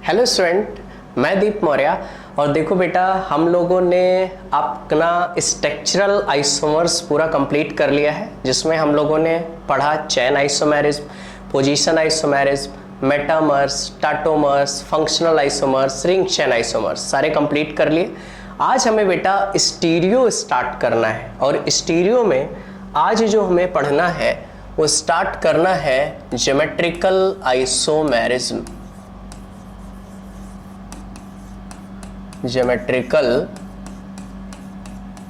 Hello student, मैं दीप मौर्य। और देखो बेटा, हम लोगों ने अपना स्ट्रक्चरल आइसोमर्स पूरा कंप्लीट कर लिया है, जिसमें हम लोगों ने पढ़ा chain isomerism, position isomerism, metamers, tautomers, functional isomers, ring chain isomers सारे कंप्लीट कर लिए। आज हमें बेटा स्टीरियो स्टार्ट करना है, और स्टीरियो में आज जो हमें पढ़ना है वो स्टार्ट करना है ज्योमेट्रिकल आइसोमेरिज्म। ज्योमेट्रिकल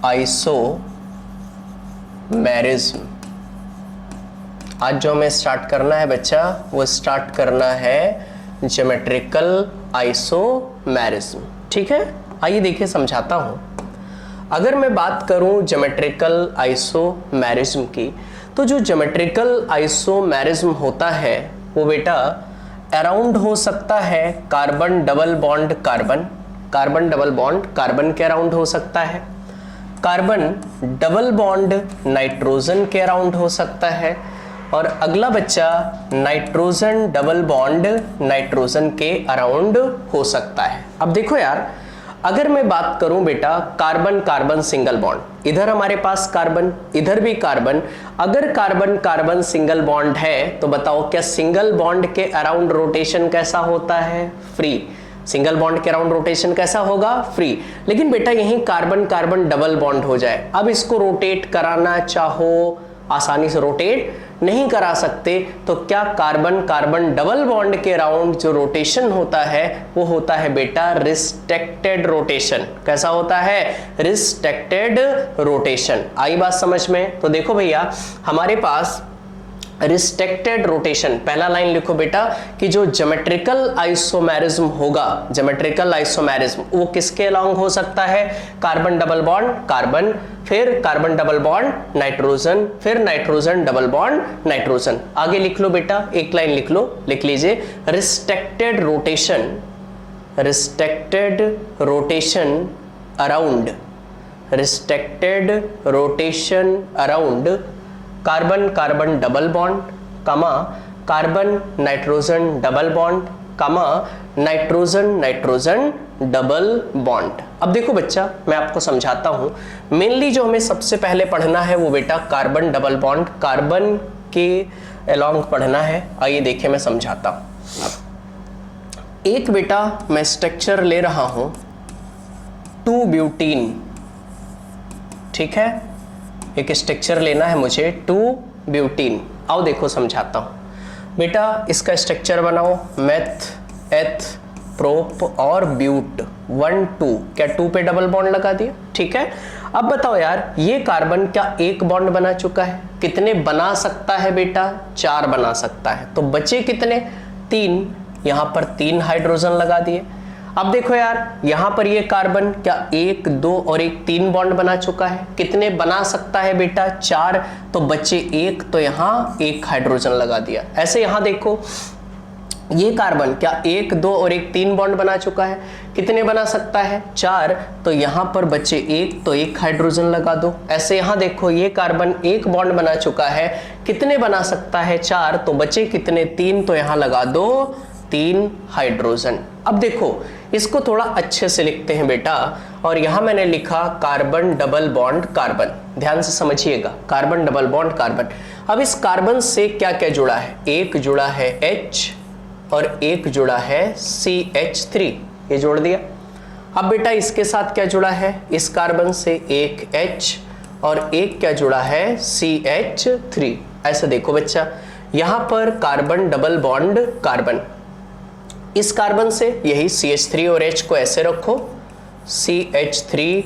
आइसोमेरिज्म आज जो हमें स्टार्ट करना है बच्चा, वो स्टार्ट करना है ज्योमेट्रिकल आइसोमेरिज्म। ठीक है, आइए देखिए समझाता हूं। अगर मैं बात करूं ज्योमेट्रिकल आइसोमेरिज्म की, तो जो ज्योमेट्रिकल आइसोमेरिज्म होता है वो बेटा अराउंड हो सकता है carbon double bond carbon, carbon double bond carbon के अराउंड हो सकता है, कार्बन डबल बॉन्ड नाइट्रोजन के अराउंड हो सकता है, और अगला बच्चा नाइट्रोजन डबल बॉन्ड नाइट्रोजन के अराउंड हो सकता है। अब देखो यार, अगर मैं बात करूं बेटा कार्बन कार्बन सिंगल बॉन्ड, इधर हमारे पास कार्बन, इधर भी कार्बन, अगर कार्बन कार्बन सिंगल बॉन्ड है तो बताओ क्या सिंगल बॉन्ड के अराउंड रोटेशन कैसा होता है? फ्री। सिंगल बॉन्ड के अराउंड रोटेशन कैसा होगा? फ्री। लेकिन बेटा यहीं कार्बन कार्बन डबल बॉन्ड हो जाए, अब इसको रोटेट कराना चाहो, आसानी से रोटेट नहीं करा सकते, तो क्या कार्बन कार्बन डबल बॉन्ड के अराउंड जो रोटेशन होता है वो होता है बेटा रिस्ट्रिक्टेड रोटेशन। कैसा होता है? Restricted rotation. आई बात समझ में? तो देखो भैया, हमारे पास रिस्ट्रिक्टेड रोटेशन, पहला लाइन लिखो बेटा कि जो ज्योमेट्रिकल आइसोमेरिज्म होगा, ज्योमेट्रिकल आइसोमेरिज्म वो किसके अलोंग हो सकता है? कार्बन डबल बॉन्ड कार्बन, फिर कार्बन डबल बॉन्ड नाइट्रोजन, फिर नाइट्रोजन डबल बॉन्ड नाइट्रोजन। आगे लिख लो बेटा, एक लाइन लिख लो, लिख लीजिए restricted rotation, restricted rotation around, restricted rotation around carbon carbon double bond, कमा कार्बन नाइट्रोजन डबल बॉन्ड, कमा नाइट्रोजन नाइट्रोजन डबल बॉन्ड। अब देखो बच्चा, मैं आपको समझाता हूं। मेनली जो हमें सबसे पहले पढ़ना है वो बेटा कार्बन डबल बॉन्ड कार्बन के अलोंग पढ़ना है। आइए देखिए मैं समझाता हूं। एक बेटा मैं स्ट्रक्चर ले रहा हूं 2 ब्यूटीन, ठीक है, एक स्ट्रक्चर लेना है मुझे 2 ब्यूटीन। आओ देखो समझाता हूं बेटा, इसका स्ट्रक्चर बनाओ मेथ एथ प्रोप और ब्यूट 1 2। क्या 2 पे डबल बॉन्ड लगा दिया? ठीक है। अब बताओ यार, ये कार्बन क्या एक बॉन्ड बना चुका है? कितने बना सकता है बेटा? 4 बना सकता है। तो बचे कितने? 3। यहां पर 3 हाइड्रोजन लगा दिए। अब देखो यार, यहां पर ये कार्बन क्या 1 2 और 1 3 बॉन्ड बना चुका है। कितने बना सकता है बेटा? 4। तो बचे 1, तो यहां 1 हाइड्रोजन लगा दिया। ऐसे यहां देखो, ये कार्बन क्या 1 2 और 1 3 बॉन्ड बना चुका है। कितने बना सकता है? 4। तो यहां पर बचे 1, तो 1 हाइड्रोजन लगा दो। ऐसे यहां देखो, ये कार्बन 1 बॉन्ड बना चुका है। कितने बना सकता है? 4। तो बचे कितने? 3। तो यहां लगा दो 3 हाइड्रोजन। अब देखो, इसको थोड़ा अच्छे से लिखते हैं बेटा, और यहां मैंने लिखा कार्बन डबल बॉन्ड कार्बन। ध्यान से समझिएगा, कार्बन डबल बॉन्ड कार्बन। अब इस कार्बन से क्या क्या जुड़ा है? एक जुड़ा है H और एक जुड़ा है CH3, ये जोड़ दिया। अब बेटा इसके साथ क्या जुड़ा है? इस कार्बन से एक H और एक क्या जुड़ा है? CH3। ऐसे देखो बच्चा, यहां पर कार्बन डबल बॉन्ड कार्बन, इस कार्बन से यही CH3 और H को ऐसे रखो, CH3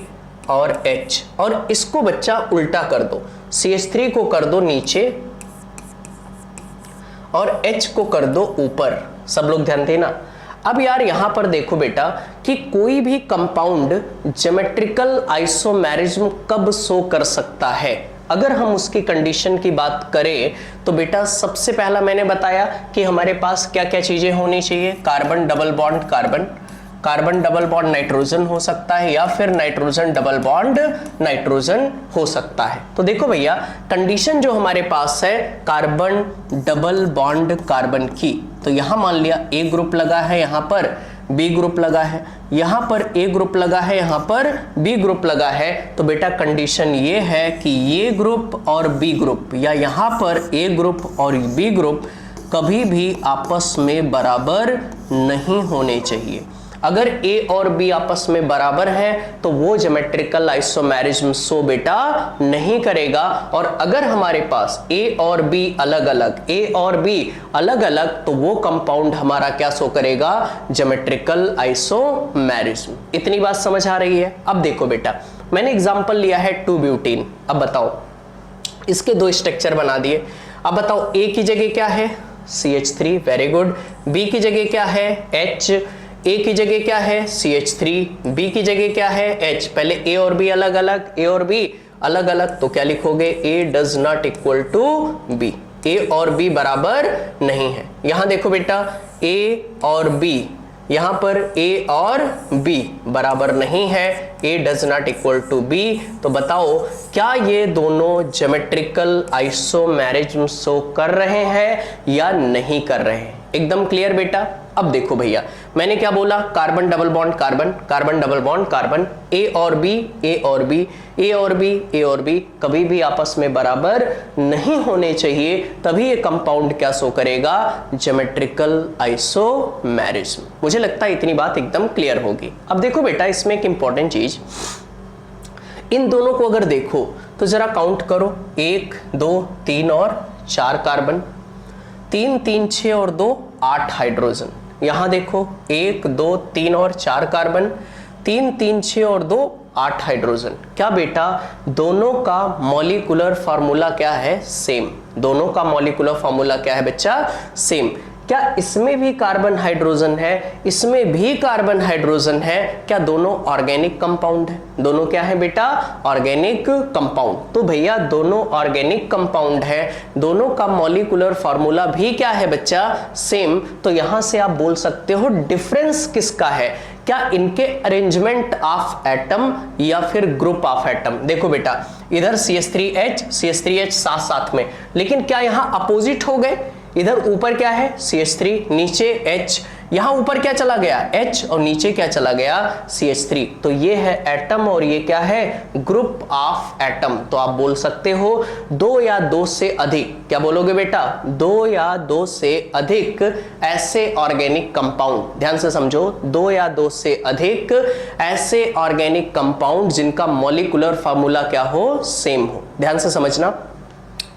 और H, और इसको बच्चा उल्टा कर दो, CH3 को कर दो नीचे और H को कर दो ऊपर। सब लोग ध्यान देना। अब यार यहां पर देखो बेटा कि कोई भी कंपाउंड ज्योमेट्रिकल आइसोमेरिज्म कब शो कर सकता है। अगर हम उसकी कंडीशन की बात करें तो बेटा सबसे पहला मैंने बताया कि हमारे पास क्या क्या चीजें होनी चाहिए। Carbon double bond carbon, carbon double bond nitrogen हो सकता है, या फिर नाइट्रोजन डबल बॉन्ड नाइट्रोजन हो सकता है। तो देखो भैया, कंडीशन जो हमारे पास है कार्बन डबल बॉन्ड कार्बन की, तो यहां मान लिया ए ग्रुप लगा है, यहां पर बी ग्रुप लगा है, यहां पर ए ग्रुप लगा है, यहां पर बी ग्रुप लगा है, तो बेटा कंडीशन ये है कि ये ग्रुप और बी ग्रुप या यहां पर ए ग्रुप और बी ग्रुप कभी भी आपस में बराबर नहीं होने चाहिए। अगर ए और बी आपस में बराबर हैं तो वो ज्योमेट्रिकल आइसोमेरिज्म शो बेटा नहीं करेगा। और अगर हमारे पास ए और बी अलग अलग, ए और बी अलग अलग, तो वो कंपाउंड हमारा क्या शो करेगा, ज्योमेट्रिकल आइसोमेरिज्म। इतनी बात समझ आ रही है। अब देखो बेटा, मैंने एग्जांपल लिया है 2-ब्यूटीन। अब बताओ, इसके दो स्ट्रक्चर बना दिए। अब बताओ ए की जगह क्या है, CH3, वेरी गुड। बी की जगह क्या है, H। ए की जगह क्या है, CH3, बी की जगह क्या है, H। पहले ए और बी अलग अलग, ए और बी अलग अलग, तो क्या लिखोगे, A does not equal to B. A और बी बराबर नहीं है। यहां देखो बेटा, ए और बी, यहां पर ए और बी बराबर नहीं है, A does not equal to B. तो बताओ क्या ये दोनों ज्योमेट्रिकल आइसोमेरिज्म शो कर रहे हैं या नहीं कर रहे हैं। एकदम क्लियर बेटा। अब देखो भैया, मैंने क्या बोला, carbon double bond carbon, carbon double bond carbon, A और बी, ए और बी, ए और बी, ए और बी कभी भी आपस में बराबर नहीं होने चाहिए, तभी ये कंपाउंड क्या शो करेगा, ज्योमेट्रिकल आइसोमेरिज्म। मुझे लगता है इतनी बात एकदम क्लियर होगी। अब देखो बेटा, इसमें एक इंपॉर्टेंट चीज, इन दोनों को अगर देखो तो जरा काउंट करो, 1 2 3 और 4 कार्बन, 3 3 6 और 2 8 हाइड्रोजन। यहां देखो 1 2 3 और 4 कार्बन, 3 3 6 और 2 8 हाइड्रोजन। क्या बेटा दोनों का मॉलिक्यूलर फार्मूला क्या है, सेम। दोनों का मॉलिक्यूलर फार्मूला क्या है बच्चा, सेम। क्या इसमें भी कार्बन हाइड्रोजन है, इसमें भी कार्बन हाइड्रोजन है, क्या दोनों ऑर्गेनिक कंपाउंड है, दोनों क्या है बेटा, ऑर्गेनिक कंपाउंड। तो भैया दोनों ऑर्गेनिक कंपाउंड है, दोनों का मॉलिक्यूलर फार्मूला भी क्या है बच्चा, सेम। तो यहां से आप बोल सकते हो डिफरेंस किसका है, क्या इनके अरेंजमेंट ऑफ एटम या फिर ग्रुप ऑफ एटम। देखो बेटा, इधर CH3H साथ साथ में, लेकिन क्या यहां अपोजिट हो गए, इधर ऊपर क्या है CH3, नीचे H, यहां ऊपर क्या चला गया H और नीचे क्या चला गया CH3। तो ये है एटम और ये क्या है, ग्रुप ऑफ एटम। तो आप बोल सकते हो 2 या 2 से अधिक, क्या बोलोगे बेटा, 2 या 2 से अधिक ऐसे ऑर्गेनिक कंपाउंड। ध्यान से समझो, 2 या 2 से अधिक ऐसे ऑर्गेनिक कंपाउंड जिनका मॉलिक्यूलर फार्मूला क्या हो, सेम हो। ध्यान से समझना,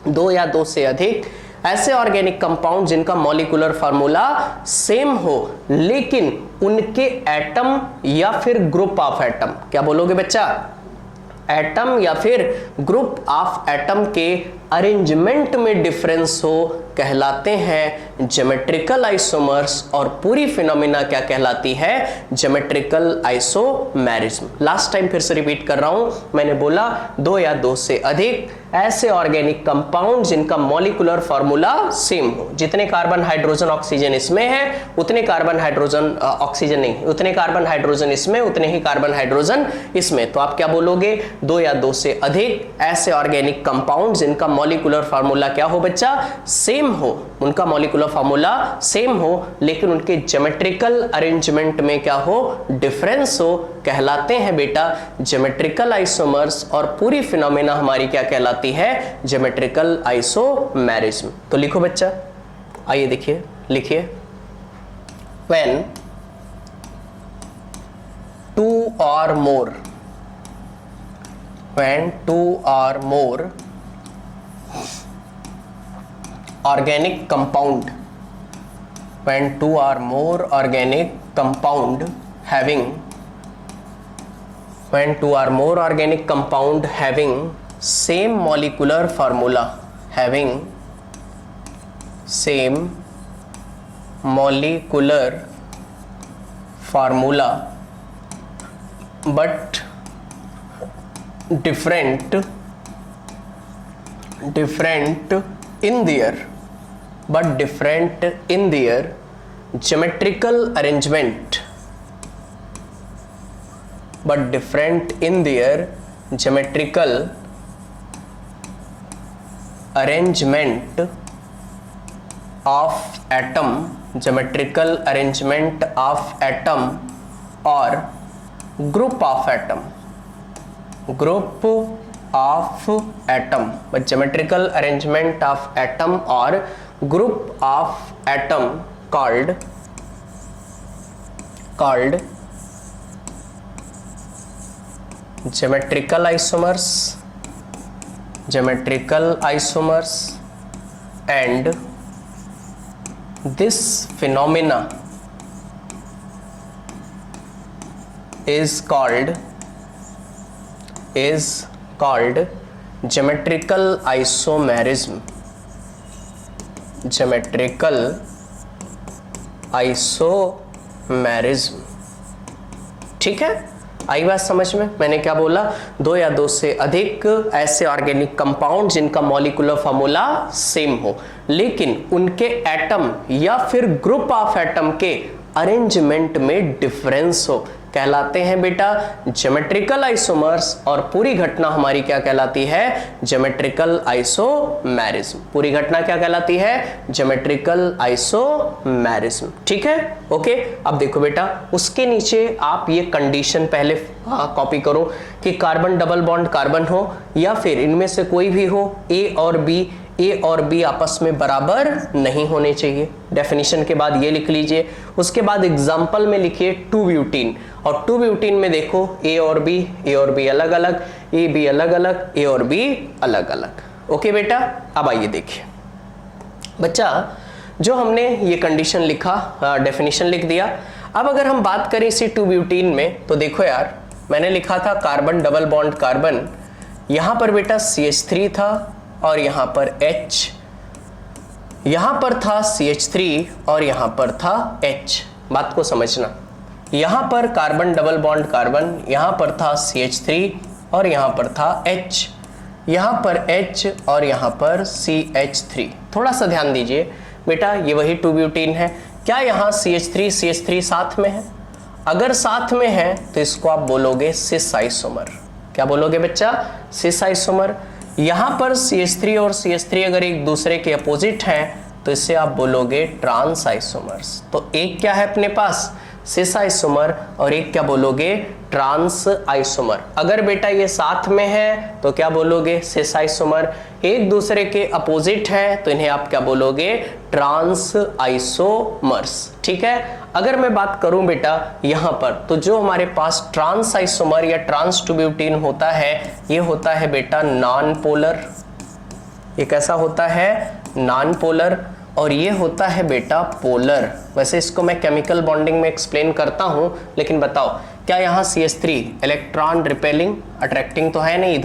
2 या 2 से अधिक ऐसे ऑर्गेनिक कंपाउंड जिनका मॉलिक्यूलर फार्मूला सेम हो, लेकिन उनके एटम या फिर ग्रुप ऑफ एटम, क्या बोलोगे बच्चा, एटम या फिर ग्रुप ऑफ एटम के अरेंजमेंट में डिफरेंस हो, कहलाते हैं ज्योमेट्रिकल आइसोमर्स। और पूरी फिनोमिना क्या कहलाती है, ज्योमेट्रिकल आइसोमेरिज्म। लास्ट टाइम फिर से रिपीट कर रहा हूं, मैंने बोला 2 या 2 से अधिक ऐसे ऑर्गेनिक कंपाउंड जिनका मॉलिक्यूलर फार्मूला सेम हो। जितने कार्बन हाइड्रोजन ऑक्सीजन इसमें है, उतने कार्बन हाइड्रोजन ऑक्सीजन नहीं, उतने कार्बन हाइड्रोजन इसमें, उतने ही कार्बन हाइड्रोजन इसमें। तो आप क्या बोलोगे, 2 या 2 से अधिक ऐसे ऑर्गेनिक कंपाउंड जिनका मॉलिक्यूलर फार्मूला क्या हो बच्चा, सेम हो, उनका मॉलिक्यूलर फार्मूला सेम हो, लेकिन उनके ज्योमेट्रिकल अरेंजमेंट में क्या हो, डिफरेंस हो, कहलाते हैं बेटा ज्योमेट्रिकल आइसोमर्स। और पूरी फिनोमेना हमारी क्या कहलाती है, ज्योमेट्रिकल आइसोमेरिज्म। तो लिखो बच्चा, आइए देखिए, लिखिए, when 2 or more, when 2 or more organic compound, when 2 or more organic compound having, when 2 or more organic compound having same molecular formula, having same molecular formula but different in their, but different in their geometrical arrangement, but different in their geometrical arrangement of atom geometrical arrangement of atom और group of atom, group of atom, geometrical arrangement of atom और group of atom called geometrical isomers, and this phenomena is called geometrical isomerism, ठीक है। आई बात समझ में? मैंने क्या बोला, दो या दो से अधिक ऐसे ऑर्गेनिक कंपाउंड जिनका मॉलिक्यूलर फार्मूला सेम हो लेकिन उनके एटम या फिर ग्रुप ऑफ एटम के अरेंजमेंट में डिफरेंस हो कहलाते हैं बेटा ज्योमेट्रिकल आइसोमर्स। और पूरी घटना हमारी क्या कहलाती है, ज्योमेट्रिकल आइसोमेरिज्म। पूरी घटना क्या कहलाती है, ज्योमेट्रिकल आइसोमेरिज्म। ठीक है, ओके। अब देखो बेटा, उसके नीचे आप ये कंडीशन पहले कॉपी करो कि कार्बन डबल बॉन्ड कार्बन हो या फिर इनमें से कोई भी हो, ए और बी आपस में बराबर नहीं होने चाहिए। डेफिनेशन के बाद ये लिख लीजिए। उसके बाद एग्जाम्पल में लिखिए 2 ब्यूटीन, और 2 ब्यूटीन में देखो ए और बी अलग अलग, ए बी अलग अलग, ए और बी अलग अलग। ओके बेटा, अब आइए देखिए बच्चा, जो हमने ये कंडीशन लिखा, डेफिनेशन लिख दिया। अब अगर हम बात करें इसी 2 ब्यूटीन में, तो देखो यार, मैंने लिखा था कार्बन डबल बॉन्ड कार्बन, यहां पर बेटा CH3 था और यहां पर H, यहां पर था CH3 और यहां पर था H। बात को समझना, यहां पर कार्बन डबल बॉन्ड कार्बन, यहां पर था CH3 और यहां पर था H, यहां पर H और यहां पर CH3। थोड़ा सा ध्यान दीजिए बेटा, ये वही 2 ब्यूटीन है। क्या यहां CH3 साथ में है? अगर साथ में है तो इसको आप बोलोगे सिस आइसोमर। क्या बोलोगे बच्चा? Cis isomer. यहां पर CH3 और CH3 अगर एक दूसरे के अपोजिट हैं तो इसे आप बोलोगे ट्रांस आइसोमर्स। तो एक क्या है अपने पास, सिस आइसोमर, और एक क्या बोलोगे, ट्रांस आइसोमर। अगर बेटा ये साथ में है तो क्या बोलोगे, सिस आइसोमर। एक दूसरे के अपोजिट है तो इन्हें आप क्या बोलोगे, ट्रांस आइसोमर्स। ठीक है। अगर मैं बात करूं बेटा यहां पर, तो जो हमारे पास ट्रांस आइसोमर या ट्रांस 2 ब्यूटीन होता है, ये होता है बेटा नॉन पोलर। ये कैसा होता है, नॉन पोलर। और ये होता है बेटा पोलर। वैसे इसको मैं केमिकल बॉन्डिंग में एक्सप्लेन करता हूं, लेकिन बताओ क्या यहाँ CH3 इलेक्ट्रॉन रिपेलिंग अट्रैक्टिंग तो है नहीं,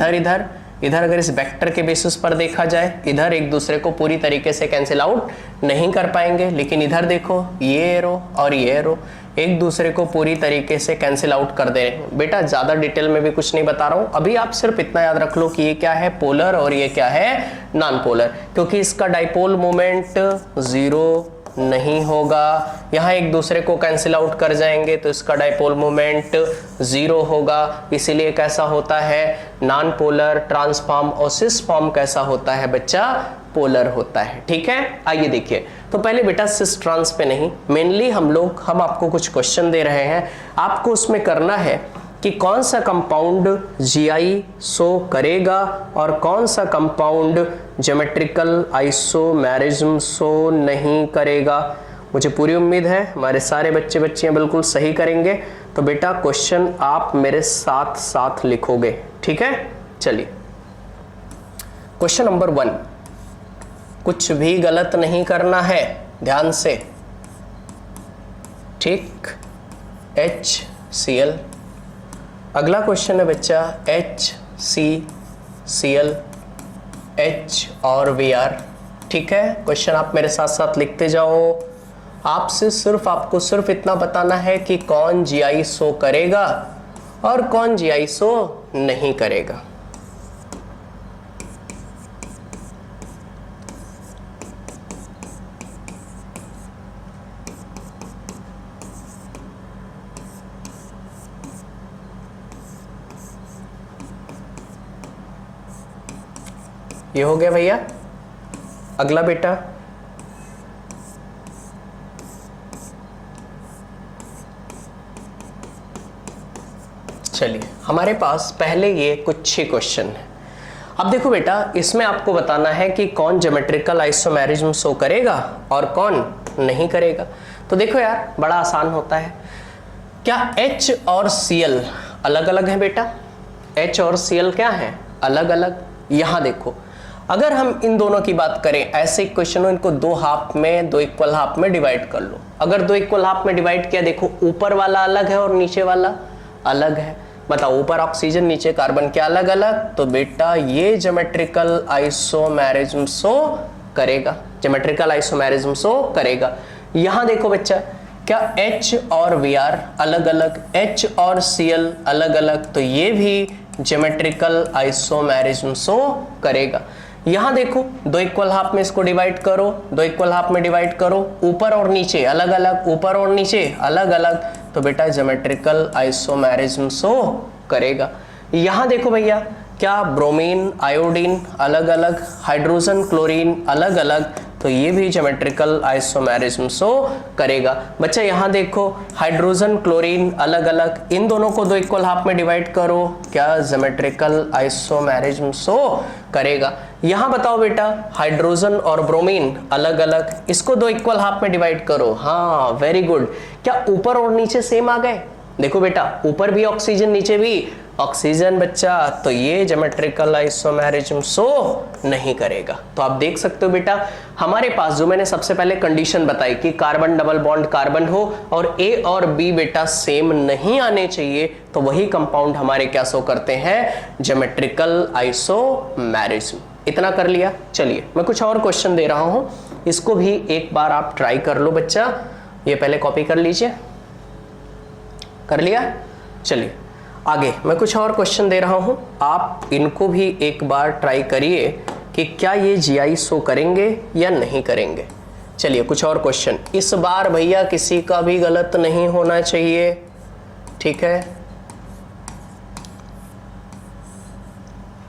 इधर अगर इस वेक्टर के बेसिस पर देखा जाए, इधर एक दूसरे को पूरी तरीके से कैंसिल आउट नहीं कर पाएंगे, लेकिन इधर देखो ये एरो और ये एरो एक दूसरे को पूरी तरीके से कैंसिल आउट कर दे। बेटा ज्यादा डिटेल में भी कुछ नहीं बता रहा हूं, अभी आप सिर्फ इतना याद रख लो कि ये क्या है, पोलर, और ये क्या है, नॉन पोलर। क्योंकि इसका डाइपोल मोमेंट 0 नहीं होगा, यहाँ एक दूसरे को कैंसिल आउट कर जाएंगे तो इसका डाइपोल मोमेंट 0 होगा। इसीलिए कैसा होता है, नॉन पोलर। ट्रांसफॉर्म और सिस फॉर्म कैसा होता है बच्चा, पोलर होता है। ठीक है, आइए देखिए। तो पहले बेटा सिस ट्रांस पे नहीं, मेनली हम आपको कुछ क्वेश्चन दे रहे हैं, आपको उसमें करना है कि कौन सा कंपाउंड GI शो करेगा और कौन सा कंपाउंड ज्योमेट्रिकल आइसोमेरिज्म शो नहीं करेगा। मुझे पूरी उम्मीद है हमारे सारे बच्चे बच्चियां बिल्कुल सही करेंगे। तो बेटा क्वेश्चन आप मेरे साथ साथ लिखोगे, ठीक है। चलिए क्वेश्चन नंबर 1, कुछ भी गलत नहीं करना है, ध्यान से, ठीक। HCl। अगला क्वेश्चन है बच्चा HCCl, H और Br। ठीक है, क्वेश्चन आप मेरे साथ साथ लिखते जाओ। आपको सिर्फ इतना बताना है कि कौन GI शो करेगा और कौन GI शो नहीं करेगा। ये हो गया भैया। अगला बेटा चलिए हमारे पास पहले ये कुछ 6 क्वेश्चन है। अब देखो बेटा, इसमें आपको बताना है कि कौन ज्योमेट्रिकल आइसोमेरिज्म शो करेगा और कौन नहीं करेगा। तो देखो यार, बड़ा आसान होता है। क्या H और Cl अलग अलग है बेटा? H और Cl क्या है? अलग अलग। यहां देखो, अगर हम इन दोनों की बात करें, ऐसे क्वेश्चन हो, इनको दो हाफ में, दो इक्वल हाफ में डिवाइड कर लो। अगर दो इक्वल हाफ में डिवाइड किया, देखो ऊपर वाला अलग है और नीचे वाला अलग है। बताओ, ऊपर ऑक्सीजन नीचे कार्बन, क्या अलग अलग? तो बेटा ये ज्योमेट्रिकल आइसोमेरिज्म शो करेगा, ज्योमेट्रिकल आइसोमेरिज्म शो करेगा। यहां देखो बच्चा, क्या H और Br अलग अलग, H और Cl अलग अलग, तो ये भी ज्योमेट्रिकल आइसोमेरिज्म शो करेगा। यहां देखो, दो इक्वल हाफ में इसको डिवाइड करो, दो इक्वल हाफ में डिवाइड करो, ऊपर और नीचे अलग अलग, ऊपर और नीचे अलग अलग, तो बेटा ज्योमेट्रिकल आइसोमेरिज्म शो करेगा। यहां देखो भैया, क्या ब्रोमीन आयोडीन अलग अलग, हाइड्रोजन क्लोरीन अलग अलग, तो ये भी ज्योमेट्रिकल आइसोमेरिज्म शो करेगा। बच्चा यहां देखो, हाइड्रोजन क्लोरीन अलग अलग, इन दोनों को दो इक्वल हाफ में डिवाइड करो, क्या ज्योमेट्रिकल आइसोमेरिज्म शो करेगा। यहां बताओ बेटा, हाइड्रोजन और ब्रोमीन अलग अलग, इसको दो इक्वल हाफ में डिवाइड करो। हाँ, वेरी गुड। क्या ऊपर और नीचे सेम आ गए? देखो बेटा, ऊपर भी ऑक्सीजन, नीचे भी ऑक्सीजन बच्चा, तो ये ज्योमेट्रिकल आइसोमेरिज्म शो नहीं करेगा। तो आप देख सकते हो बेटा, हमारे पास जो मैंने सबसे पहले कंडीशन बताई कि कार्बन डबल बॉन्ड कार्बन हो और A और B बेटा सेम नहीं आने चाहिए, तो वही कंपाउंड हमारे क्या शो करते हैं? Geometrical isomerism. इतना कर लिया। चलिए मैं कुछ और क्वेश्चन दे रहा हूं, इसको भी एक बार आप ट्राई कर लो बच्चा। ये पहले कॉपी कर लीजिए। कर लिया? चलिए आगे मैं कुछ और क्वेश्चन दे रहा हूं, आप इनको भी एक बार ट्राई करिए कि क्या ये GI शो करेंगे या नहीं करेंगे। चलिए कुछ और क्वेश्चन, इस बार भैया किसी का भी गलत नहीं होना चाहिए, ठीक है।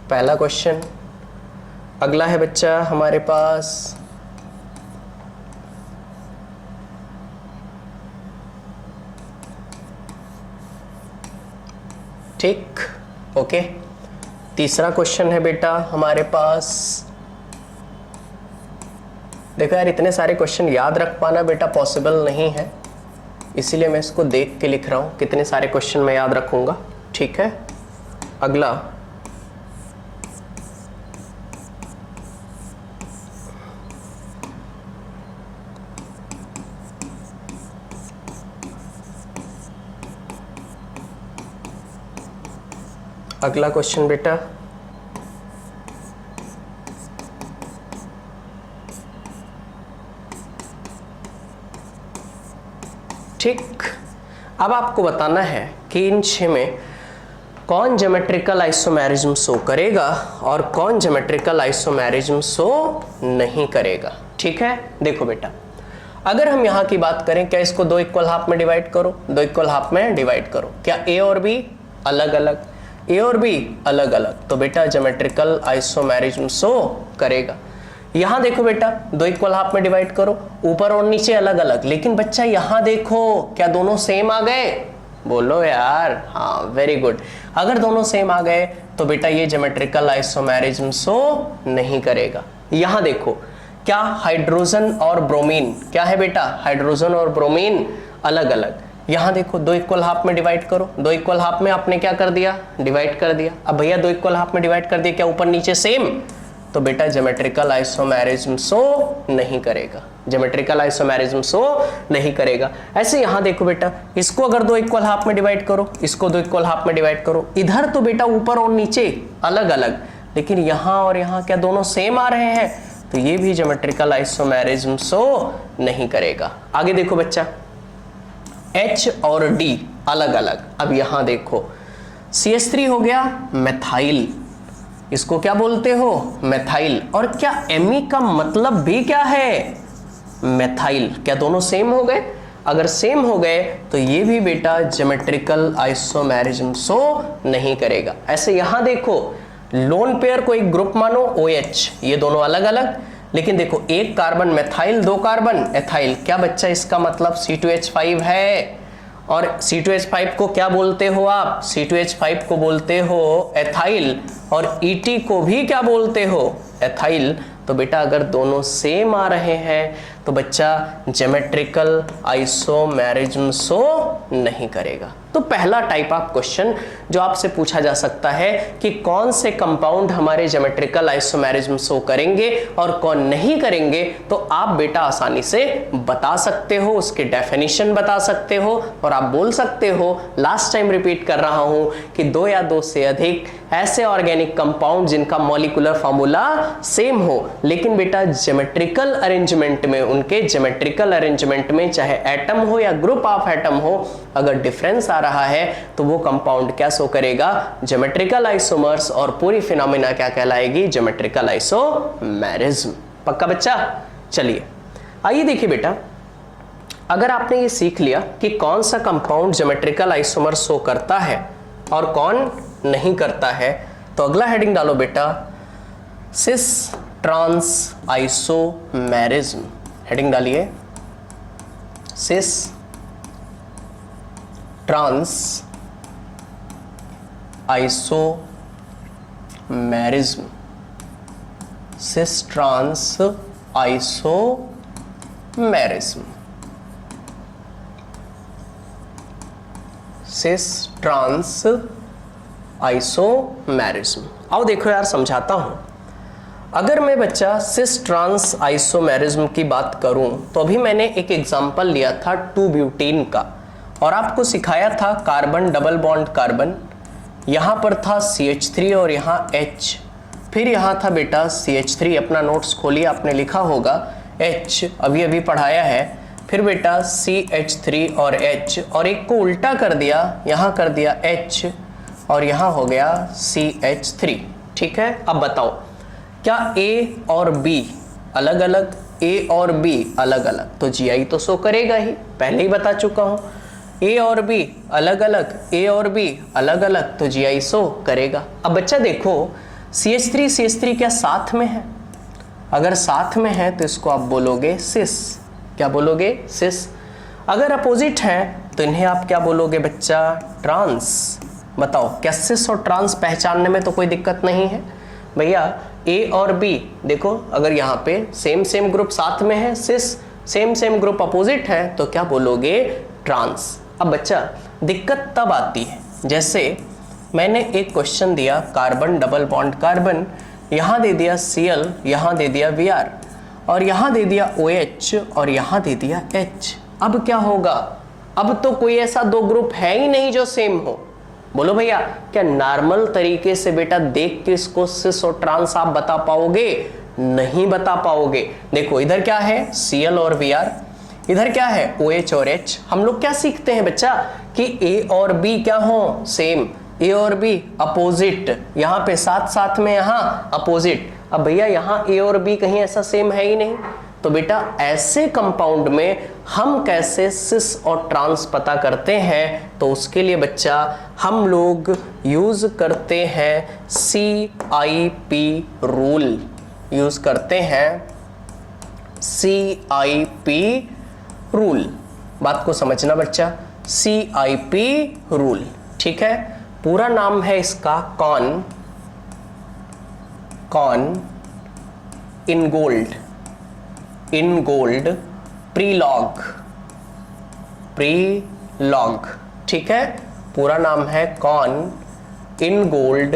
पहला क्वेश्चन। अगला है बच्चा हमारे पास, ठीक, ओके। तीसरा क्वेश्चन है बेटा हमारे पास, देखो यार, इतने सारे क्वेश्चन याद रख पाना बेटा पॉसिबल नहीं है, इसीलिए मैं इसको देख के लिख रहा हूं, कितने सारे क्वेश्चन मैं याद रखूंगा, ठीक है। अगला, अगला क्वेश्चन बेटा, ठीक। अब आपको बताना है कि इन 6 में कौन ज्योमेट्रिकल आइसोमेरिज्म शो करेगा और कौन ज्योमेट्रिकल आइसोमेरिज्म शो नहीं करेगा, ठीक है। देखो बेटा, अगर हम यहां की बात करें, क्या इसको दो इक्वल हाफ में डिवाइड करो, दो इक्वल हाफ में डिवाइड करो, क्या A और B अलग अलग, A और B अलग अलग, तो बेटा ज्योमेट्रिकल आइसोमेरिज्म शो करेगा। यहां देखो बेटा, दो इक्वल हाफ में डिवाइड करो, ऊपर और नीचे अलग अलग, लेकिन बच्चा यहां देखो, क्या दोनों सेम आ गए? बोलो यार, हाँ वेरी गुड। अगर दोनों सेम आ गए तो बेटा ये ज्योमेट्रिकल आइसोमेरिज्म शो नहीं करेगा। यहां देखो, क्या हाइड्रोजन और ब्रोमीन क्या है बेटा? हाइड्रोजन और ब्रोमीन अलग अलग। यहां देखो, दो इक्वल हाफ में डिवाइड करो, दो इक्वल हाफ में आपने क्या कर दिया? डिवाइड कर दिया। अब भैया दो इक्वल हाफ में डिवाइड कर दिया, क्या ऊपर नीचे सेम? तो बेटा ज्योमेट्रिकल आइसोमेरिज्म शो नहीं करेगा, ज्योमेट्रिकल आइसोमेरिज्म शो नहीं करेगा। ऐसे यहां देखो बेटा, इसको अगर दो इक्वल हाफ में डिवाइड करो, इसको दो इक्वल हाफ में डिवाइड करो, इधर तो बेटा ऊपर और नीचे अलग अलग, लेकिन यहां और यहां क्या दोनों सेम आ रहे हैं? तो ये भी ज्योमेट्रिकल आइसोमेरिज्म शो नहीं करेगा। आगे देखो बच्चा, H और D अलग अलग। अब यहां देखो, CH3 हो गया मेथाइल, इसको क्या बोलते हो? मेथाइल। और क्या Me का मतलब भी क्या है? मेथाइल। क्या दोनों सेम हो गए? अगर सेम हो गए तो ये भी बेटा ज्योमेट्रिकल आइसोमेरिज्म शो नहीं करेगा। ऐसे यहां देखो, लोन पेयर को एक ग्रुप मानो OH, ये दोनों अलग अलग, लेकिन देखो एक कार्बन मेथाइल, दो कार्बन एथाइल, क्या बच्चा इसका मतलब C2H5 है? और C2H5 को क्या बोलते हो आप? C2H5 को बोलते हो एथाइल, और ET को भी क्या बोलते हो? एथाइल। तो बेटा अगर दोनों सेम आ रहे हैं तो बच्चा ज्योमेट्रिकल आइसोमेरिज्म शो नहीं करेगा। तो पहला टाइप ऑफ क्वेश्चन जो आपसे पूछा जा सकता है कि कौन से कंपाउंड हमारे ज्योमेट्रिकल आइसोमेरिज्म शो करेंगे और कौन नहीं करेंगे, तो आप बेटा आसानी से बता सकते हो, उसके डेफिनेशन बता सकते हो, और आप बोल सकते हो, लास्ट टाइम रिपीट कर रहा हूं, कि 2 या 2 से अधिक ऐसे ऑर्गेनिक कंपाउंड जिनका मॉलिक्यूलर फॉर्मूला सेम हो, लेकिन बेटा ज्योमेट्रिकल अरेंजमेंट में, उनके ज्योमेट्रिकल अरेंजमेंट में चाहे एटम हो या ग्रुप ऑफ एटम हो, अगर डिफरेंस आ रहा है तो वो कंपाउंड क्या शो करेगा? ज्योमेट्रिकल आइसोमर्स, और पूरी फिनोमिना क्या कहलाएगी? Geometrical isomerism. पक्का बच्चा? चलिए आइए देखिए बेटा, अगर आपने ये सीख लिया कि कौन सा कंपाउंड ज्योमेट्रिकल आइसोमर शो करता है और कौन नहीं करता है, तो अगला हेडिंग डालो बेटा, सिस ट्रांस आइसोमेरिज्म। हेडिंग डालिए, cis trans isomerism. Cis trans isomerism. Cis trans isomerism. आओ देखो यार, समझाता हूं। अगर मैं बच्चा सिस ट्रांस आइसोमेरिज्म की बात करूं, तो अभी मैंने एक एग्जांपल लिया था 2-ब्यूटेन का, और आपको सिखाया था कार्बन डबल बॉन्ड कार्बन, यहां पर था CH3 और यहां H, फिर यहां था बेटा CH3, अपना नोट्स खोलिए, आपने लिखा होगा H, अभी अभी पढ़ाया है, फिर बेटा CH3 और H, और एक को उल्टा कर दिया, यहां कर दिया H, और यहां हो गया CH3। ठीक है, अब बताओ क्या A और B अलग अलग, A और B अलग अलग, तो GI तो शो करेगा ही, पहले ही बता चुका हूं। A और B अलग अलग, A और B अलग अलग, तो GI शो करेगा। अब बच्चा देखो, CH3 क्या साथ में है? अगर साथ में है तो इसको आप बोलोगे सिस। क्या बोलोगे? सिस। अगर अपोजिट है तो इन्हें आप क्या बोलोगे बच्चा? ट्रांस। बताओ, क्या सिस और ट्रांस पहचानने में तो कोई दिक्कत नहीं है भैया? A और B देखो, अगर यहाँ पे सेम ग्रुप साथ में है, सिस, सेम ग्रुप अपोजिट है, तो क्या बोलोगे? ट्रांस। अब बच्चा दिक्कत तब आती है, जैसे मैंने एक क्वेश्चन दिया कार्बन डबल बॉन्ड कार्बन, यहां दे दिया Cl, यहां दे दिया Br, और यहां दे दिया OH, और यहां दे दिया H। अब क्या होगा? अब तो कोई ऐसा 2 ग्रुप है ही नहीं जो सेम हो। बोलो भैया, क्या नॉर्मल तरीके से बेटा देख के इसको सिस और ट्रांस आप बता पाओगे? नहीं बता पाओगे। देखो इधर क्या है? Cl और Br, इधर क्या है? OH और H। हम लोग क्या सीखते हैं बच्चा कि A और B क्या हो? सेम। A और B अपोजिट, यहाँ पे साथ में, यहाँ अपोजिट। अब भैया यहाँ A और B कहीं ऐसा सेम है ही नहीं, तो बेटा ऐसे कंपाउंड में हम कैसे सिस और ट्रांस पता करते हैं? तो उसके लिए बच्चा हम लोग यूज करते हैं CIP रूल, यूज करते हैं CIP रूल। बात को समझना बच्चा, CIP रूल। ठीक है, पूरा नाम है इसका कॉन इनगोल्ड प्रीलॉग। ठीक है, पूरा नाम है कॉन इनगोल्ड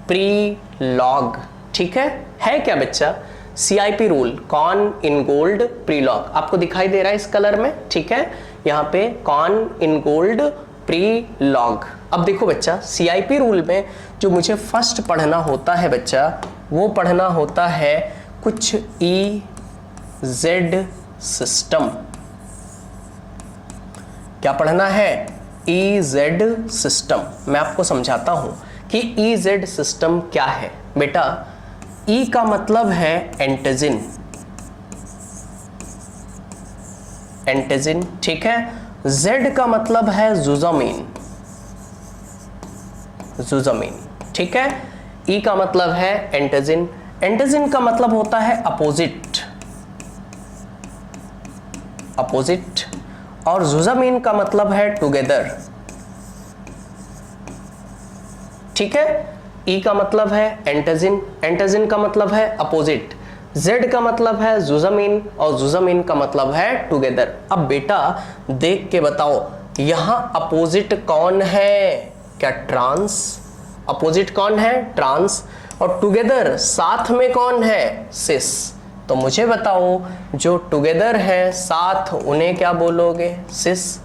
प्रीलॉग। ठीक है क्या बच्चा? CIP रूल, कॉन इनगोल्ड प्रीलॉग, आपको दिखाई दे रहा है इस कलर में। ठीक है, यहाँ पे कॉन इनगोल्ड प्रीलॉग। अब देखो बच्चा, CIP रूल में जो मुझे फर्स्ट पढ़ना होता है बच्चा, वो पढ़ना होता है कुछ EZ सिस्टम। क्या पढ़ना है? EZ system. मैं आपको समझाता हूं कि EZ सिस्टम क्या है। बेटा E का मतलब है एंटीजन, ठीक है। Z का मतलब है जुजामिन, ठीक है। E का मतलब है एंटीजन, एंटीजन का मतलब होता है अपोजिट, और जुजामीन का मतलब है टुगेदर, ठीक है। ई का मतलब है एंटाजिन, एंटाजिन का मतलब है अपोजिट, जेड का मतलब है जुजामीन और जुजामीन का मतलब है टुगेदर। अब बेटा देख के बताओ यहां अपोजिट कौन है, क्या ट्रांस, अपोजिट कौन है ट्रांस, और टुगेदर साथ में कौन है सिस। तो मुझे बताओ जो टुगेदर है साथ उन्हें क्या बोलोगे सिस,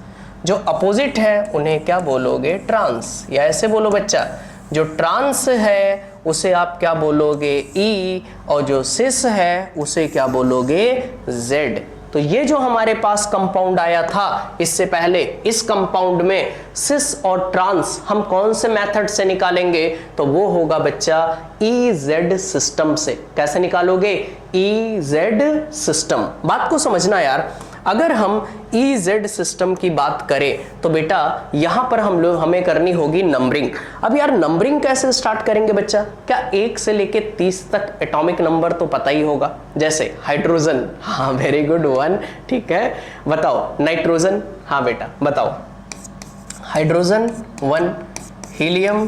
जो अपोजिट है उन्हें क्या बोलोगे ट्रांस, या ऐसे बोलो बच्चा जो ट्रांस है उसे आप क्या बोलोगे ई, और जो सिस है उसे क्या बोलोगे जेड। तो ये जो हमारे पास कंपाउंड आया था इससे पहले, इस कंपाउंड में सिस और ट्रांस हम कौन से मेथड से निकालेंगे, तो वो होगा बच्चा ई जेड सिस्टम से। कैसे निकालोगे, ई जेड सिस्टम। बात को समझना यार, अगर हम ई जेड सिस्टम की बात करें तो बेटा यहां पर हमें करनी होगी नंबरिंग। अब यार नंबरिंग कैसे स्टार्ट करेंगे बच्चा, क्या 1 से लेके 30 तक एटॉमिक नंबर तो पता ही होगा, जैसे हाइड्रोजन, हाँ वेरी गुड 1, ठीक है। बताओ नाइट्रोजन, हाँ बेटा बताओ हाइड्रोजन 1, हीलियम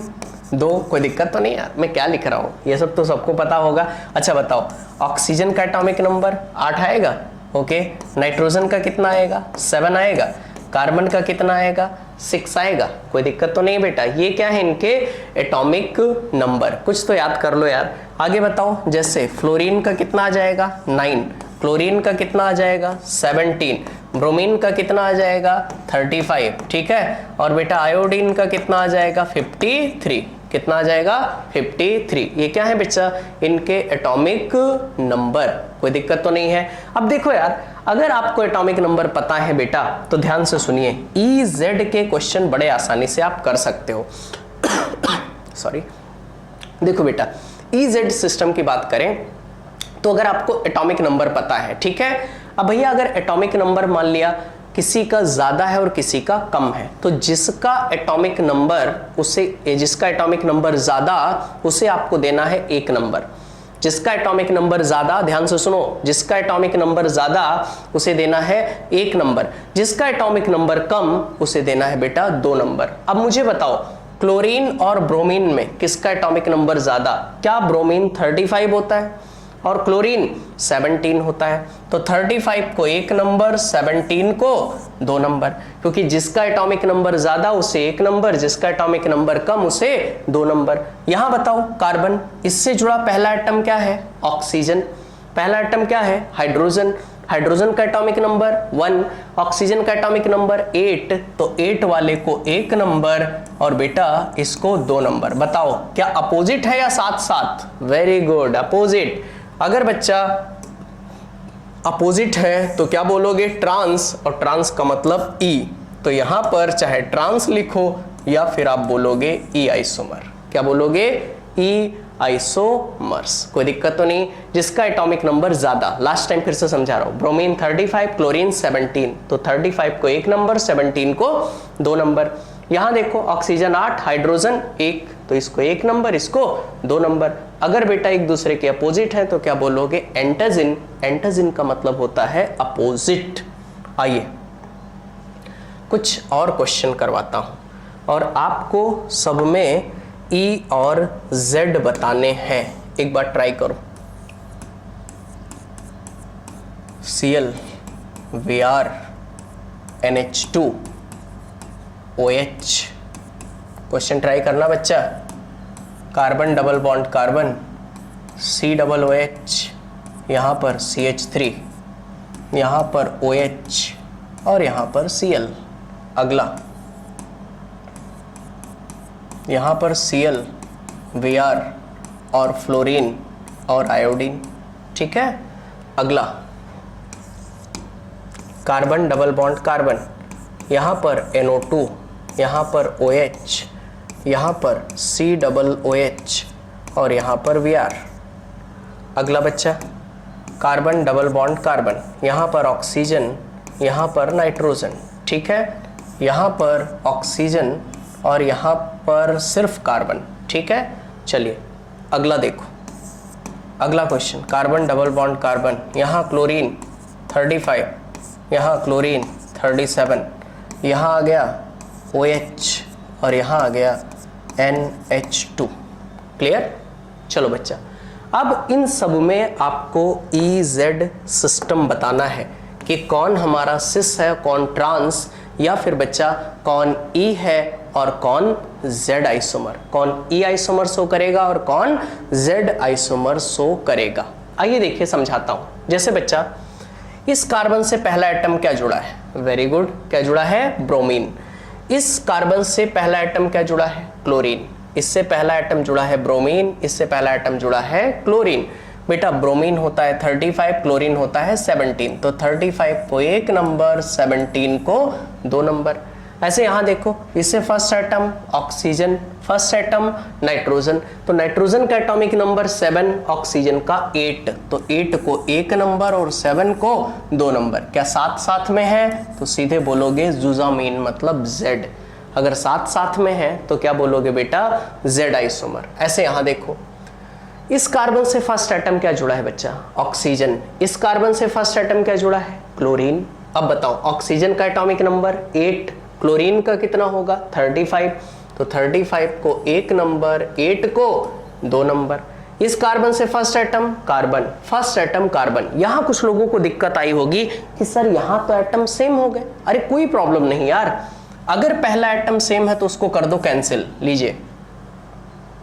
2, कोई दिक्कत तो नहीं यार, मैं क्या लिख रहा हूं, ये सब तो सबको पता होगा। अच्छा बताओ ऑक्सीजन का एटॉमिक नंबर 8 आएगा, ओके। नाइट्रोजन का कितना आएगा 7 आएगा, कार्बन का कितना आएगा 6 आएगा, कोई दिक्कत तो नहीं बेटा। ये क्या है इनके एटॉमिक नंबर, कुछ तो याद कर लो यार। आगे बताओ जैसे फ्लोरीन का कितना आ जाएगा 9, क्लोरीन का कितना आ जाएगा 17, ब्रोमीन का कितना आ जाएगा 35, ठीक है। और बेटा आयोडीन का कितना आ जाएगा 53, कितना आ जाएगा 53। ये क्या है बच्चा इनके एटॉमिक नंबर, कोई दिक्कत तो नहीं है। अब देखो यार अगर आपको एटॉमिक नंबर पता है बेटा तो ध्यान से सुनिए, ई जेड के क्वेश्चन बड़े आसानी से आप कर सकते हो। सॉरी, देखो बेटा ई जेड सिस्टम की बात करें तो अगर आपको एटॉमिक नंबर पता है, ठीक है। अब भैया अगर एटॉमिक नंबर मान लिया किसी का ज्यादा है और किसी का कम है, तो जिसका एटॉमिक नंबर ज्यादा उसे आपको देना है 1 नंबर, जिसका एटॉमिक नंबर ज्यादा, ध्यान से सुनो, जिसका एटॉमिक नंबर ज्यादा उसे देना है 1 नंबर, जिसका एटॉमिक नंबर कम उसे देना है बेटा 2 नंबर। अब मुझे बताओ क्लोरीन और ब्रोमीन में किसका एटॉमिक नंबर ज्यादा, क्या ब्रोमीन 35 होता है और क्लोरीन 17 होता है, तो 35 को 1 नंबर, 17 को 2 नंबर, क्योंकि जिसका एटॉमिक नंबर ज्यादा उसे 1 नंबर, जिसका एटॉमिक नंबर कम उसे 2 नंबर। यहां बताओ कार्बन, इससे जुड़ा पहला एटम क्या है ऑक्सीजन, पहला एटम क्या है हाइड्रोजन, हाइड्रोजन का एटॉमिक नंबर 1, ऑक्सीजन का एटॉमिक नंबर 8, तो 8 वाले को 1 नंबर और बेटा इसको 2 नंबर। बताओ क्या अपोजिट है या साथ साथ, वेरी गुड अपोजिट। अगर बच्चा अपोजिट है तो क्या बोलोगे ट्रांस, और ट्रांस का मतलब ई, तो यहां पर चाहे ट्रांस लिखो या फिर आप बोलोगे ई आइसोमर, क्या बोलोगे ई आइसोमर्स, कोई दिक्कत तो नहीं। जिसका एटॉमिक नंबर ज्यादा, लास्ट टाइम फिर से समझा रहा हूं, ब्रोमीन 35, क्लोरीन 17, तो 35 को 1 नंबर, 17 को 2 नंबर। यहां देखो ऑक्सीजन 8, हाइड्रोजन 1, तो इसको 1 नंबर, इसको 2 नंबर। अगर बेटा एक दूसरे के अपोजिट है तो क्या बोलोगे एंटाजिन, एंटाजिन का मतलब होता है अपोजिट। आइए कुछ और क्वेश्चन करवाता हूं और आपको सब में ई और जेड बताने हैं, एक बार ट्राई करो। Cl, Vr, NH2, OH, question try करना बच्चा। Carbon double bond carbon, COOH, यहाँ पर CH3, यहाँ पर OH और यहाँ पर Cl। अगला यहाँ पर Cl, Vr और फ्लोरीन और आयोडीन, ठीक है। अगला कार्बन डबल बॉन्ड कार्बन, यहाँ पर NO2, यहाँ पर OH, यहाँ पर COOH और यहाँ पर Vr। अगला बच्चा कार्बन डबल बॉन्ड कार्बन, यहाँ पर ऑक्सीजन, यहाँ पर नाइट्रोजन, ठीक है। यहाँ पर ऑक्सीजन और यहाँ पर सिर्फ कार्बन, ठीक है। चलिए अगला देखो, अगला question carbon double bond carbon, यहाँ क्लोरीन 35, यहाँ क्लोरीन 37, यहाँ आ गया OH और यहाँ आ गया NH2। क्लियर? चलो बच्चा, अब इन सब में आपको EZ सिस्टम बताना है कि कौन हमारा सिस है, कौन ट्रांस, या फिर बच्चा कौन E है और कौन Z आइसोमर, कौन E आइसोमर शो करेगा और कौन Z आइसोमर शो करेगा। आइए देखिए समझाता हूं। जैसे बच्चा, इस कार्बन से पहला एटम क्या जुड़ा है? वेरी गुड, क्या जुड़ा है? ब्रोमीन। इस कार्बन से पहला एटम क्या जुड़ा है? क्लोरीन। इससे पहला एटम जुड़ा है ब्रोमीन, इससे पहला एटम जुड़ा है क्लोरीन। बेटा ब्रोमीन होता है 35, क्लोरीन होता है 17, तो 35 को 1 नंबर, 17 को 2 नंबर। ऐसे यहां देखो, इससे first atom oxygen, first atom nitrogen, तो नाइट्रोजन का एटॉमिक नंबर 7, ऑक्सीजन का 8, तो 8 को 1 नंबर और 7 को 2 नंबर। क्या साथ साथ में है? तो सीधे बोलोगे जुजामीन, मतलब Z। अगर साथ साथ में है तो क्या बोलोगे बेटा? Z isomer. ऐसे यहां देखो, इस कार्बन से फर्स्ट एटम क्या जुड़ा है बच्चा? ऑक्सीजन। इस कार्बन से फर्स्ट एटम क्या जुड़ा है? क्लोरीन। अब बताओ, ऑक्सीजन का एटॉमिक नंबर 8, क्लोरीन का कितना होगा? 35, तो 35 को 1 नंबर, 8 को 2 नंबर। इस कार्बन से first atom carbon, first atom carbon. यहां कुछ लोगों को दिक्कत आई होगी कि सर यहां तो एटम सेम हो गए। अरे कोई प्रॉब्लम नहीं यार, अगर पहला एटम सेम है तो उसको कर दो कैंसिल। लीजिए,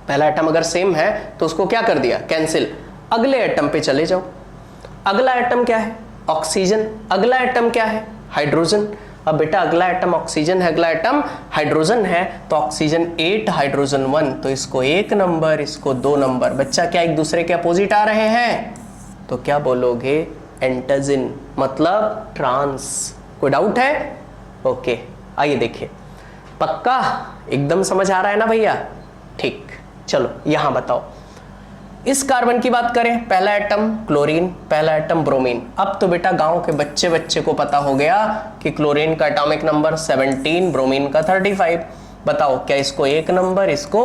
पहला एटम अगर सेम है तो उसको क्या कर दिया? कैंसिल। अगले एटम पे चले जाओ। अगला एटम क्या है? ऑक्सीजन। अगला एटम क्या है? हाइड्रोजन। अब बेटा अगला एटम ऑक्सीजन है, अगला एटम हाइड्रोजन है, तो ऑक्सीजन 8, हाइड्रोजन 1, तो इसको 1 नंबर, इसको 2 नंबर। बच्चा क्या एक दूसरे के अपोजिट आ रहे हैं? तो क्या बोलोगे? एंटाजिन, मतलब ट्रांस। कोई डाउट है? ओके, आइए देखिए। पक्का एकदम समझ आ रहा है ना भैया? ठीक, चलो यहां बताओ। इस कार्बन की बात करें, पहला एटम क्लोरीन, पहला एटम ब्रोमीन। अब तो बेटा गांव के बच्चे को पता हो गया कि क्लोरीन का एटॉमिक नंबर 17, ब्रोमीन का 35। बताओ क्या इसको 1 नंबर, इसको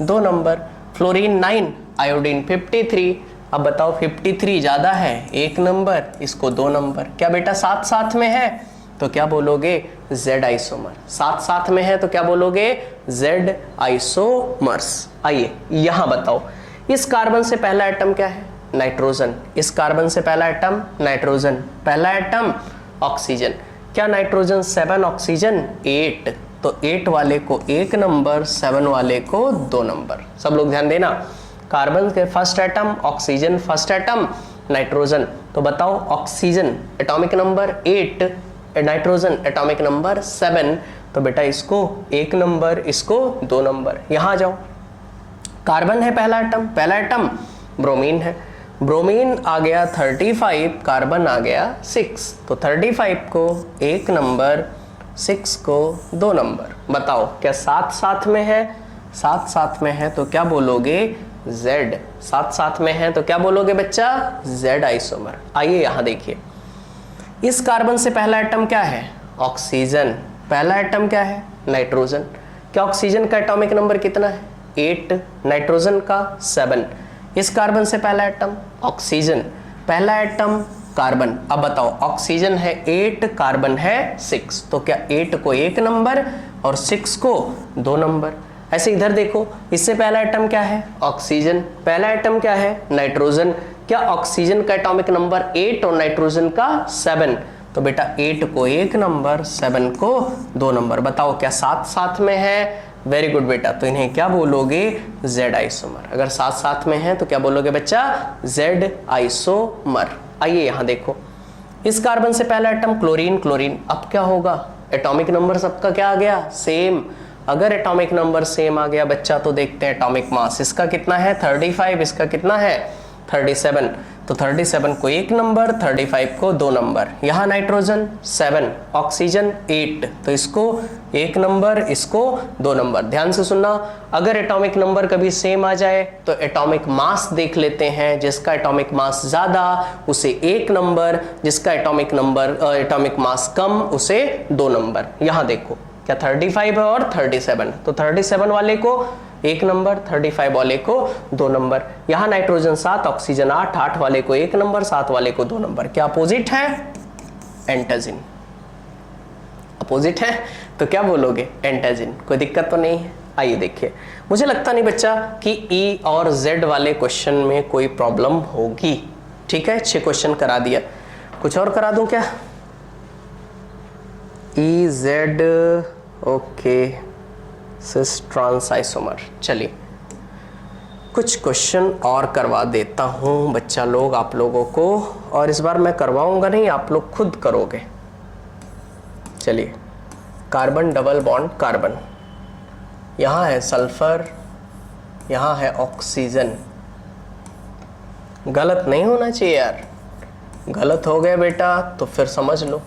2 नंबर। Fluorine 9, iodine 53। अब बताओ 53 ज्यादा है, 1 नंबर, इसको 2 नंबर। क्या बेटा साथ साथ में है? तो क्या बोलोगे? Z isomer. साथ साथ में है तो क्या बोलोगे? Z isomers. आइए यहां बताओ, इस कार्बन से पहला एटम क्या है? नाइट्रोजन। इस कार्बन से पहला एटम नाइट्रोजन, पहला एटम ऑक्सीजन। क्या नाइट्रोजन 7, ऑक्सीजन 8, तो 8 वाले को 1 नंबर, 7 वाले को 2 नंबर। सब लोग ध्यान देना, कार्बन के first atom oxygen, first atom nitrogen. तो बताओ oxygen atomic number 8, nitrogen atomic number 7, तो बेटा इसको 1 नंबर, इसको 2 नंबर। यहां जाओ, कार्बन है पहला एटम ब्रोमीन है, ब्रोमीन आ गया 35, कार्बन आ गया 6, तो 35 को 1 नंबर, 6 को 2 नंबर। बताओ क्या साथ साथ में है? साथ साथ में है तो क्या बोलोगे? Z। साथ साथ में है तो क्या बोलोगे बच्चा? Z isomer. आइए यहां देखिए, इस कार्बन से पहला एटम क्या है? ऑक्सीजन। पहला एटम क्या है? नाइट्रोजन। क्या ऑक्सीजन का एटॉमिक नंबर कितना है? 8, नाइट्रोजन का 7। इस कार्बन से पहला एटम ऑक्सीजन, पहला एटम कार्बन। अब बताओ ऑक्सीजन है 8, कार्बन है 6, तो क्या 8 को 1 नंबर और 6 को 2 नंबर। ऐसे इधर देखो, इससे पहला एटम क्या है? ऑक्सीजन, पहला एटम क्या है? नाइट्रोजन। क्या ऑक्सीजन का एटॉमिक नंबर 8 और नाइट्रोजन का 7, तो बेटा 8 को 1 नंबर, 7 को 2 नंबर। बताओ क्या साथ साथ में है? वेरी गुड बेटा, तो इन्हें क्या बोलोगे? Z isomer. अगर साथ साथ में है तो क्या बोलोगे बच्चा? Z isomer. आइए यहां देखो, इस कार्बन से पहला एटम क्लोरीन, क्लोरीन। अब क्या होगा? एटॉमिक नंबर सबका क्या आ गया? सेम। अगर एटॉमिक नंबर सेम आ गया बच्चा तो देखते हैं एटॉमिक मास। इसका कितना है? 35, इसका कितना है? 37, तो 37 को 1 नंबर, 35 को 2 नंबर। यहाँ नाइट्रोजन 7, ऑक्सीजन 8, तो इसको 1 नंबर, इसको 2 नंबर। ध्यान से सुनना, अगर एटॉमिक नंबर कभी सेम आ जाए तो एटॉमिक मास देख लेते हैं। जिसका एटॉमिक मास ज्यादा उसे 1 नंबर, जिसका एटॉमिक मास कम उसे 2 नंबर। यहाँ देखो क्या 35 है और 37, तो 37 वाले को 1 नंबर, 35 वाले को 2 नंबर। यहाँ नाइट्रोजन 7, ऑक्सीजन 8, 8 वाले को 1 नंबर, 7 वाले को 2 नंबर। क्या अपोजिट है? एंटाजिन। अपोजिट है तो क्या बोलोगे? एंटाजिन। कोई दिक्कत तो नहीं है? आइए देखिए, मुझे लगता नहीं बच्चा कि ई और जेड वाले क्वेश्चन में कोई प्रॉब्लम होगी। ठीक है, 6 क्वेश्चन करा दिया, कुछ और करा दूं क्या? E Z okay cis trans isomer. चलिए कुछ क्वेश्चन और करवा देता हूं बच्चा लोग आप लोगों को, और इस बार मैं करवाऊंगा नहीं, आप लोग खुद करोगे। चलिए, कार्बन डबल बॉन्ड कार्बन, यहाँ है सल्फर, यहाँ है ऑक्सीजन। गलत नहीं होना चाहिए यार, गलत हो गया बेटा तो फिर समझ लो,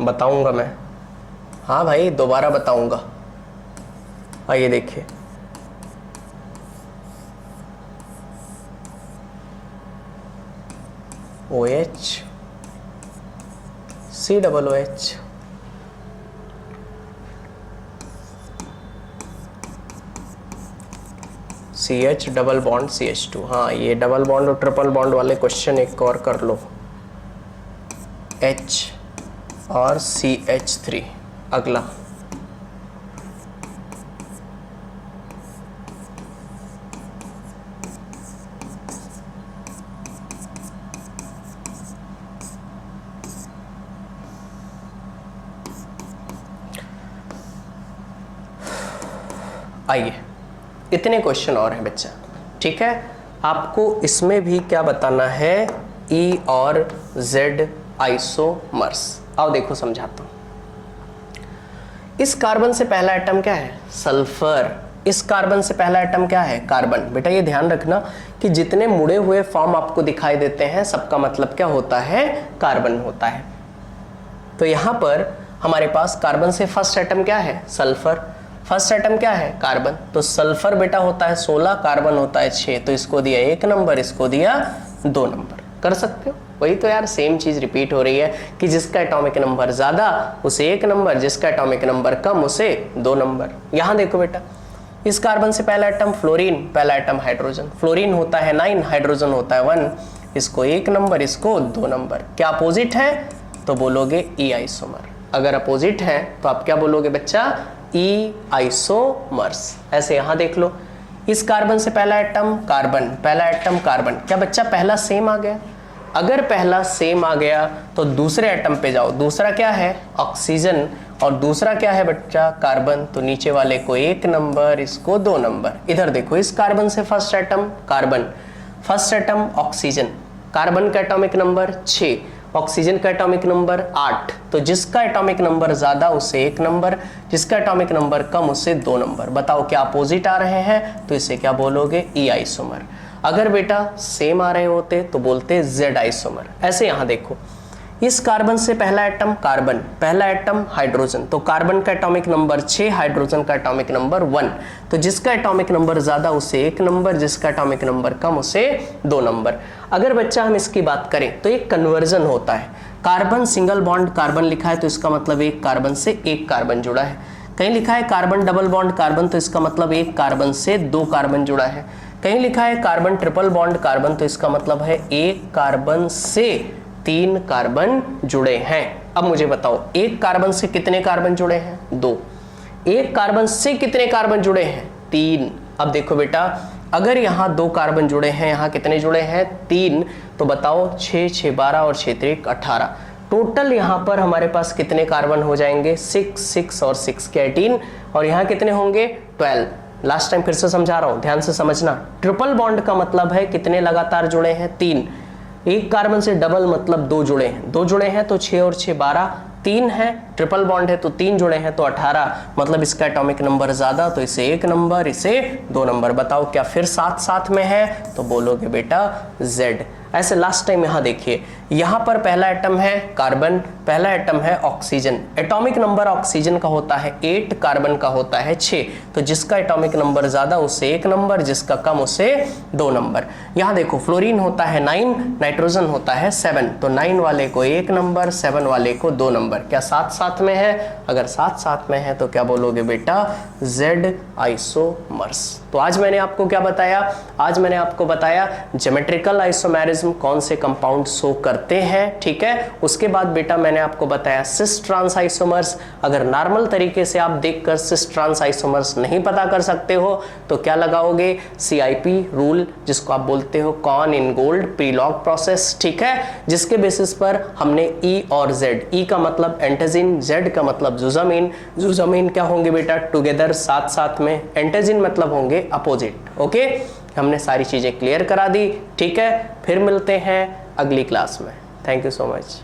बताऊंगा मैं। हाँ भाई दोबारा बताऊंगा। आइए देखिए, OH COOH, CH double bond CH2। हाँ ये डबल बॉन्ड और ट्रिपल बॉन्ड वाले क्वेश्चन एक और कर लो। H और CH3। अगला आइए, इतने क्वेश्चन और हैं बच्चा। ठीक है, आपको इसमें भी क्या बताना है? ई और जेड आइसोमर्स। आओ देखो समझाता हूं। इस कार्बन से पहला एटम क्या है? सल्फर। इस कार्बन से पहला एटम क्या है? कार्बन। बेटा ये ध्यान रखना कि जितने मुड़े हुए फॉर्म आपको दिखाई देते हैं सबका मतलब क्या होता है? कार्बन होता है। तो यहां पर हमारे पास कार्बन से फर्स्ट एटम क्या है? सल्फर। फर्स्ट एटम क्या है? कार्बन। तो सल्फर बेटा होता है 16, कार्बन होता है 6, तो इसको दिया 1 नंबर, इसको दिया 2 नंबर। कर सकते हो? वही तो यार, सेम चीज रिपीट हो रही है कि जिसका एटॉमिक नंबर ज्यादा उसे 1 नंबर, जिसका एटॉमिक नंबर कम उसे 2 नंबर। यहां देखो बेटा, इस कार्बन से पहला एटम फ्लोरीन, पहला एटम हाइड्रोजन। फ्लोरीन होता है 9, हाइड्रोजन होता है 1, इसको 1 नंबर, इसको 2 नंबर। क्या अपोजिट है? तो बोलोगे ई आइसोमर। अगर अपोजिट है तो आप क्या बोलोगे बच्चा? ई आइसोमर्स। ऐसे यहां देख लो, इस कार्बन से पहला एटम कार्बन, पहला एटम कार्बन। क्या बच्चा पहला सेम आ गया? अगर पहला सेम आ गया तो दूसरे एटम पे जाओ। दूसरा क्या है? ऑक्सीजन। और दूसरा क्या है बच्चा? कार्बन। तो नीचे वाले को 1 नंबर, इसको 2 नंबर। इधर देखो, इस कार्बन से first atom carbon, first atom oxygen, carbon का एटॉमिक नंबर 6, ऑक्सीजन का एटॉमिक नंबर 8। तो जिसका एटॉमिक नंबर ज्यादा उसे 1 नंबर, जिसका एटॉमिक नंबर कम उसे 2 नंबर। बताओ क्या अपोजिट आ रहे हैं? तो इसे क्या बोलोगे? ई आइसोमर। अगर बेटा सेम आ रहे होते तो बोलते जेड आइसोमर। ऐसे यहां देखो, इस कार्बन से पहला एटम कार्बन, पहला एटम हाइड्रोजन। तो कार्बन का एटॉमिक नंबर 6, हाइड्रोजन का एटॉमिक नंबर 1। तो जिसका एटॉमिक नंबर ज्यादा उसे 1 नंबर, जिसका एटॉमिक नंबर कम उसे 2 नंबर। अगर बच्चा हम इसकी बात करें तो एक कन्वर्जन होता है। कार्बन सिंगल बॉन्ड कार्बन लिखा है तो इसका मतलब एक कार्बन से एक कार्बन जुड़ा है। कहीं लिखा है कार्बन डबल बॉन्ड कार्बन तो इसका मतलब एक कार्बन से 2 कार्बन जुड़ा है। कहीं लिखा है कार्बन ट्रिपल बॉन्ड कार्बन तो इसका मतलब है एक कार्बन से 3 कार्बन जुड़े हैं। अब मुझे बताओ, एक कार्बन से कितने कार्बन जुड़े हैं? 2। एक कार्बन से कितने कार्बन जुड़े हैं? 3। अब देखो बेटा, अगर यहाँ 2 कार्बन जुड़े हैं, यहाँ कितने जुड़े हैं? 3। तो बताओ 6, 6 12 और 6 3 18। टोटल यहाँ पर हमारे पास कितने कार्बन हो जाएंगे? 6, 6 और 6 के 18। और यहाँ कितने होंगे? 12। लास्ट टाइम फिर से समझा रहा हूँ, ध्यान से समझना। ट्रिपल बॉन्ड का मतलब है कितने लगातार जुड़े हैं? 3। एक कार्बन से डबल मतलब 2 जुड़े हैं, 2 जुड़े हैं तो 6 और 6 12, 3 है, ट्रिपल बॉन्ड है तो 3 जुड़े हैं तो 18। मतलब इसका एटॉमिक नंबर ज्यादा तो इसे 1 नंबर, इसे 2 नंबर। बताओ क्या फिर साथ साथ में है? तो बोलोगे बेटा Z। ऐसे लास्ट टाइम यहां देखिए, यहां पर पहला एटम है कार्बन, पहला एटम है ऑक्सीजन। एटॉमिक नंबर ऑक्सीजन का होता है 8, कार्बन का होता है 6। तो जिसका एटॉमिक नंबर ज्यादा उसे 1 नंबर, जिसका कम उसे 2 नंबर। यहां देखो, फ्लोरीन होता है 9, नाइट्रोजन होता है 7। तो 9 वाले को 1 नंबर, 7 वाले को 2 नंबर। क्या साथ साथ में है? अगर साथ साथ में है तो क्या बोलोगे बेटा? Z isomers. तो आज मैंने आपको क्या बताया? आज मैंने आपको बताया ज्योमेट्रिकल आइसोमेरिज्म कौन से कंपाउंड शो करते करते हैं, ठीक है। उसके बाद बेटा मैंने आपको बताया सिस ट्रांस आइसोमर्स। अगर नॉर्मल तरीके से आप देखकर सिस ट्रांस आइसोमर्स नहीं पता कर सकते हो तो क्या लगाओगे, CIP रूल, जिसको आप बोलते हो कॉन इन गोल्ड प्रीलॉग प्रोसेस, ठीक है, जिसके बेसिस पर हमने E और Z, E का मतलब एंटाजिन, Z का मतलब जुजामिन, जुजामिन क्या होंगे बेटा टुगेदर, साथ साथ में, एंटाजिन मतलब होंगे अपोजिट। ओके, हमने सारी चीजें क्लियर करा दी, ठीक है। फिर मिलते हैं अगली क्लास में। Thank you so much.